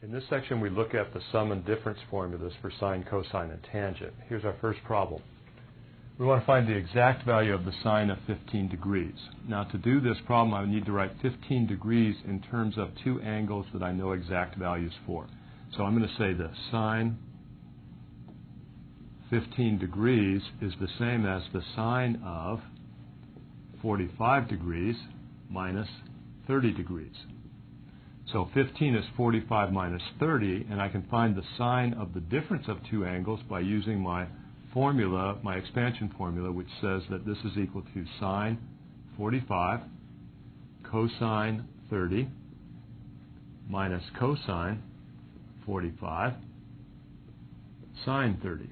In this section, we look at the sum and difference formulas for sine, cosine, and tangent. Here's our first problem. We want to find the exact value of the sine of 15 degrees. Now, to do this problem, I need to write 15 degrees in terms of two angles that I know exact values for. So I'm going to say this: sine 15 degrees is the same as the sine of 45 degrees minus 30 degrees. So 15 is 45 minus 30, and I can find the sine of the difference of two angles by using my formula, my expansion formula, which says that this is equal to sine 45 cosine 30 minus cosine 45 sine 30.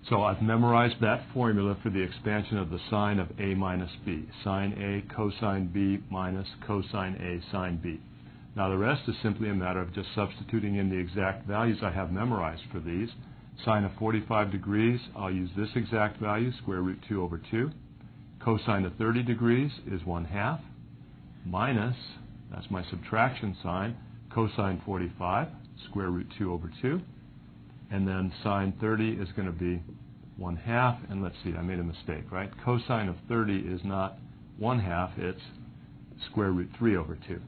So I've memorized that formula for the expansion of the sine of A minus B. Sine A cosine B minus cosine A sine B. Now the rest is simply a matter of just substituting in the exact values I have memorized for these. Sine of 45 degrees, I'll use this exact value, square root 2 over 2. Cosine of 30 degrees is 1/2 minus, that's my subtraction sign, cosine 45, square root 2 over 2. And then sine 30 is going to be 1/2, and let's see, I made a mistake, right? Cosine of 30 is not 1/2, it's square root 3 over 2.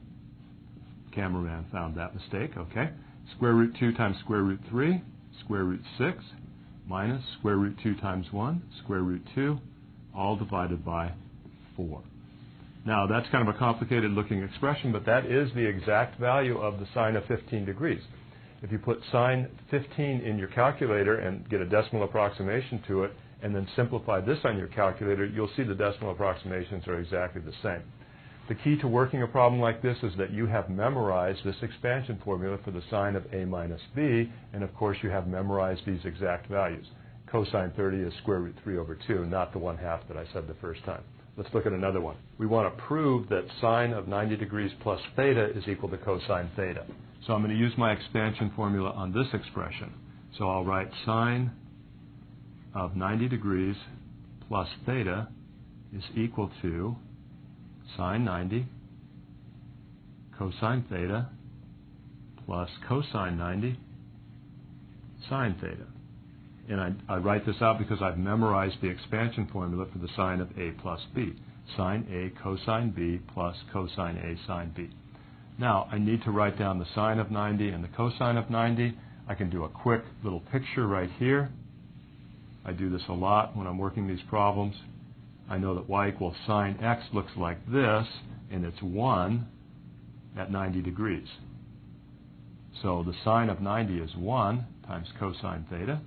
Cameraman found that mistake, okay. Square root 2 times square root 3, square root 6, minus square root 2 times 1, square root 2, all divided by 4. Now, that's kind of a complicated looking expression, but that is the exact value of the sine of 15 degrees. If you put sine 15 in your calculator and get a decimal approximation to it, and then simplify this on your calculator, you'll see the decimal approximations are exactly the same. The key to working a problem like this is that you have memorized this expansion formula for the sine of A minus B, and of course you have memorized these exact values. Cosine 30 is square root 3 over 2, not the 1/2 that I said the first time. Let's look at another one. We want to prove that sine of 90 degrees plus theta is equal to cosine theta. So I'm going to use my expansion formula on this expression. So I'll write sine of 90 degrees plus theta is equal to sine 90 cosine theta plus cosine 90 sine theta. And I write this out because I've memorized the expansion formula for the sine of A plus B. Sine A cosine B plus cosine A sine B. Now, I need to write down the sine of 90 and the cosine of 90. I can do a quick little picture right here. I do this a lot when I'm working these problems. I know that y equals sine x looks like this, and it's 1 at 90 degrees. So the sine of 90 is 1 times cosine theta,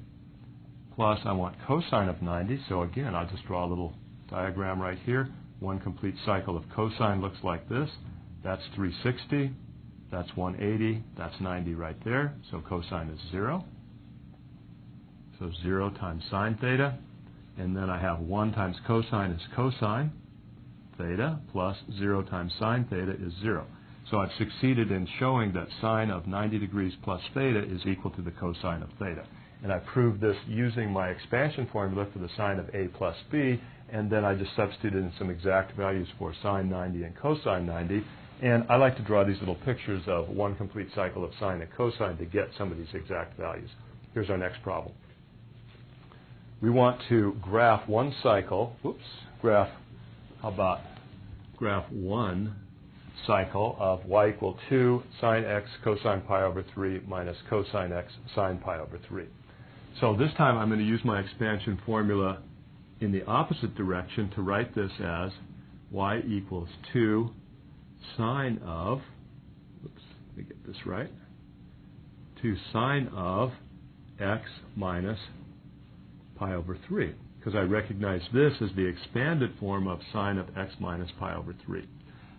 plus I want cosine of 90, so again, I'll just draw a little diagram right here. One complete cycle of cosine looks like this. That's 360, that's 180, that's 90 right there, so cosine is 0. So 0 times sine theta, and then I have 1 times cosine is cosine theta, plus 0 times sine theta is 0. So I've succeeded in showing that sine of 90 degrees plus theta is equal to the cosine of theta. And I proved this using my expansion formula for the sine of A plus B, and then I just substituted in some exact values for sine 90 and cosine 90. And I like to draw these little pictures of one complete cycle of sine and cosine to get some of these exact values. Here's our next problem. We want to graph one cycle, how about graph one cycle of y equal 2 sine x cosine pi over 3 minus cosine x sine pi over 3. So this time I'm going to use my expansion formula in the opposite direction to write this as y equals 2 sine of, let me get this right, 2 sine of x minus pi over 3, because I recognize this as the expanded form of sine of x minus pi over 3.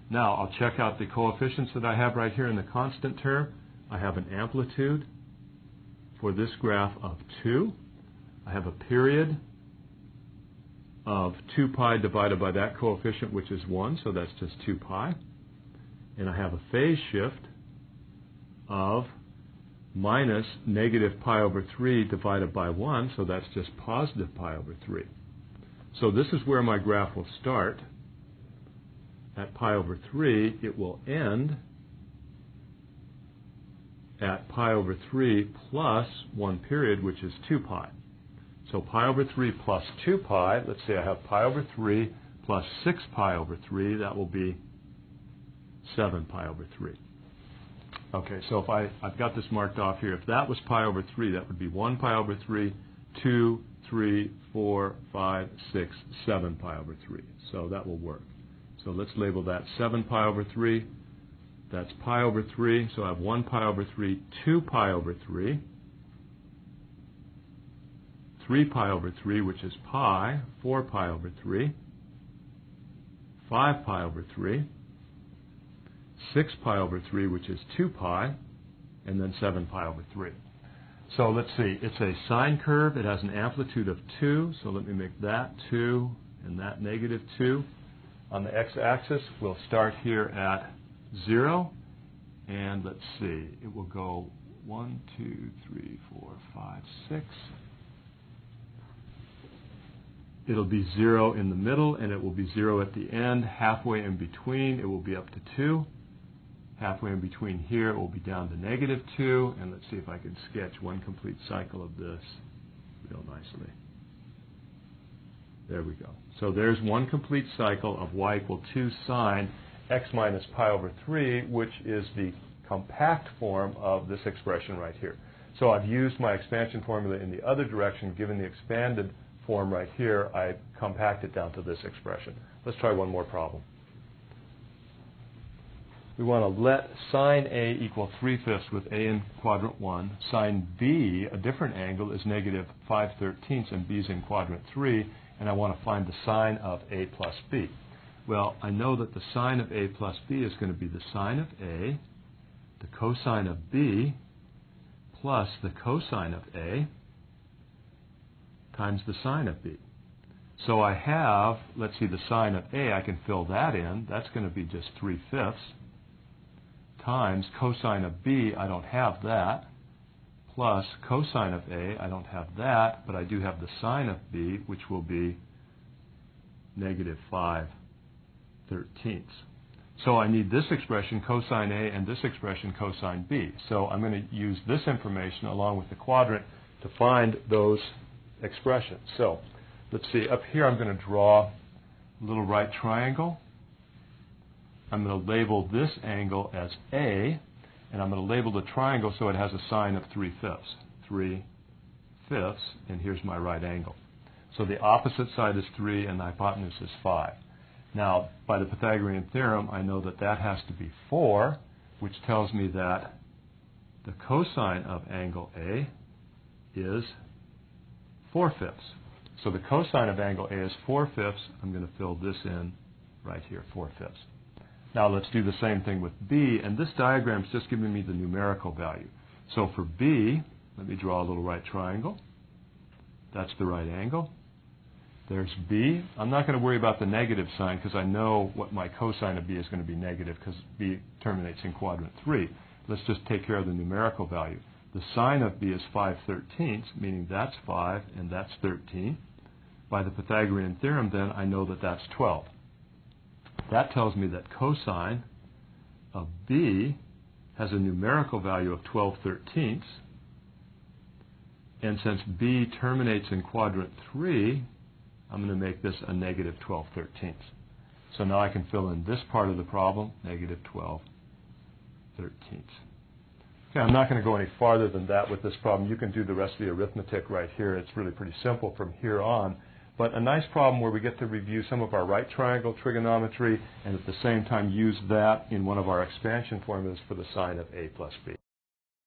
Now I'll check out the coefficients that I have right here in the constant term. I have an amplitude for this graph of 2. I have a period of 2 pi divided by that coefficient, which is 1, so that's just 2 pi. And I have a phase shift of minus negative pi over 3 divided by 1, so that's just positive pi over 3. So this is where my graph will start. At pi over 3, it will end at pi over 3 plus 1 period, which is 2 pi. So pi over 3 plus 2 pi, let's say I have pi over 3 plus 6 pi over 3, that will be 7 pi over 3. Okay, so if I've got this marked off here. If that was pi over 3, that would be 1 pi over 3, 2, 3, 4, 5, 6, 7 pi over 3. So that will work. So let's label that 7 pi over 3. That's pi over 3. So I have 1 pi over 3, 2 pi over 3, 3 pi over 3, which is pi, 4 pi over 3, 5 pi over 3, 6 pi over 3, which is 2 pi, and then 7 pi over 3. So let's see, it's a sine curve. It has an amplitude of 2, so let me make that 2 and that negative 2. On the x-axis, we'll start here at 0, and let's see, it will go 1, 2, 3, 4, 5, 6. It'll be 0 in the middle, and it will be 0 at the end. Halfway in between, it will be up to 2. Halfway in between here, it will be down to negative 2. And let's see if I can sketch one complete cycle of this real nicely. There we go. So there's one complete cycle of y equal 2 sine x minus pi over 3, which is the compact form of this expression right here. So I've used my expansion formula in the other direction. Given the expanded form right here, I compact it down to this expression. Let's try one more problem. We want to let sine A equal 3/5 with A in quadrant 1. Sine B, a different angle, is negative 5/13, and B is in quadrant 3, and I want to find the sine of A plus B. Well, I know that the sine of A plus B is going to be the sine of A, the cosine of B, plus the cosine of A, times the sine of B. So I have, let's see, the sine of A, I can fill that in. That's going to be just 3/5 times cosine of B, I don't have that, plus cosine of A, I don't have that, but I do have the sine of B, which will be negative 5/13. So I need this expression, cosine A, and this expression, cosine B. So I'm going to use this information along with the quadrant to find those expressions. So let's see, up here I'm going to draw a little right triangle. I'm going to label this angle as A, and I'm going to label the triangle so it has a sine of 3/5. 3/5, and here's my right angle. So the opposite side is 3, and the hypotenuse is 5. Now, by the Pythagorean theorem, I know that that has to be 4, which tells me that the cosine of angle A is 4/5. So the cosine of angle A is 4/5. I'm going to fill this in right here, 4/5. Now let's do the same thing with B, and this diagram is just giving me the numerical value. So for B, let me draw a little right triangle. That's the right angle. There's B. I'm not going to worry about the negative sign because I know what my cosine of B is going to be negative because B terminates in quadrant 3. Let's just take care of the numerical value. The sine of B is 5/13, meaning that's 5 and that's 13. By the Pythagorean theorem, then, I know that that's 12. That tells me that cosine of B has a numerical value of 12/13. And since B terminates in quadrant 3, I'm going to make this a negative 12/13. So now I can fill in this part of the problem, negative 12/13. Okay, I'm not going to go any farther than that with this problem. You can do the rest of the arithmetic right here. It's really pretty simple from here on. But a nice problem where we get to review some of our right triangle trigonometry and at the same time use that in one of our expansion formulas for the sine of A plus B.